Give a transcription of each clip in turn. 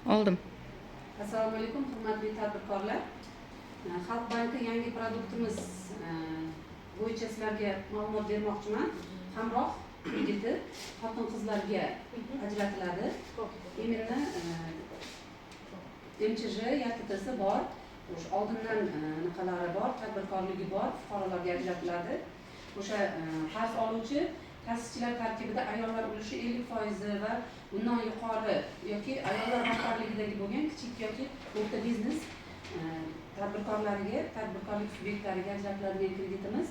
Oldim. Assalomu alaykum, hurmatli tadbirkorlar. Xalq banki yangi produktimiz bo'yicha sizlarga ma'lumot bermoqchiman. Hamroh krediti xotin-qizlarga ajratiladi. Именно MChJ YTTsi bor, o'sha oldindan naqalari bor, tadbirkorligi bor, fuqarolarga ajratiladi. O'sha qarz oluvchi ta'sischilar tarkibida ayollar ulushi 50% va undan yuqori yoki ayollar rahbarligidagi bo'lgan kichik yoki o'rta biznes tadbirkorlariga, tadbirkorlik subyektlariga ajratiladigan kreditimiz.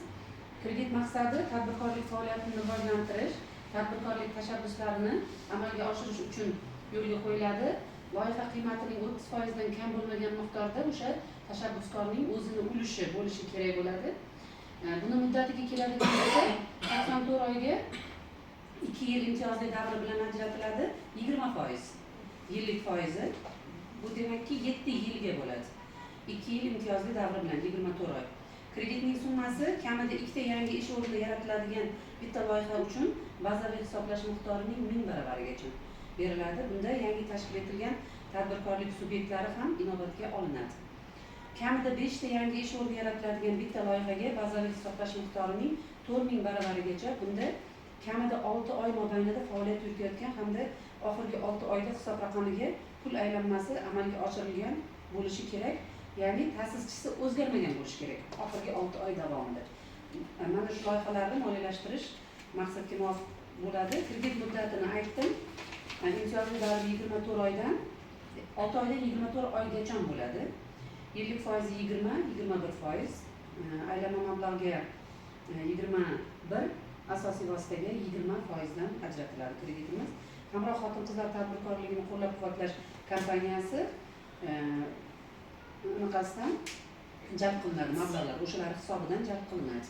Kredit maqsadi tadbirkorlik faoliyatini rivojlantirish, tadbirkorlik tashabbuslarini amalga oshirish uchun yo'lga qo'yiladi. Loyiha qiymatining 30% dan kam bo'lmagan miqdorda o'sha tashabbuskorning o'zini ulushi bo'lishi kerak bo'ladi. Buni muddatiga keladigan bo'lsa 84 oyga 2 yil imtiyozli davri bilan ajratiladi. 20% yillik foizi. Bu demakki 7 yilga bo'ladi. 2 yil imtiyozli davri bilan 24 oy. Kreditning summasi kamida 2 ta yangi ish o'rni yaratiladigan bitta loyiha uchun bazaviy hisoblash miqdorining 1000 baravarigacha beriladi. Bunda yangi tashkil etilgan tadbirkorlik subyektlari ham inobatga olinadi. Kamida 5 ta yangi ish o'rni yaratiladigan bitta loyihaga bazaviy hisoblash miqdorining 4000 baravarigacha, bunda kamida 6 oy mobaynida faoliyat yuritayotgan hamda oxirgi 6 oyda hisob raqamiga pul aylanmasi amalga oshirilgan bo'lishi kerak. Ya'ni ta'sischisi o'zgarmagan bo'lishi kerak oxirgi 6 oy davomida. Mana shu loyihalarni moliyalashtirish maqsadga muvofiq bo'ladi. Kredit muddatini aytdim. Imtiyozli davr 24 oydan 6 oydan 24 oygacha bo'ladi. Yillik foizi 20-21%, aylanma mablag'ga 21, asosiy vositaga 20% dan ajratiladi kreditimiz. Hamroh xotin-qizlar tadbirkorligini qo'llab-quvvatlash kompaniyasi unaqasidan jalb qilinadi, mablag'lar o'shalar hisobidan jalb qilinadi.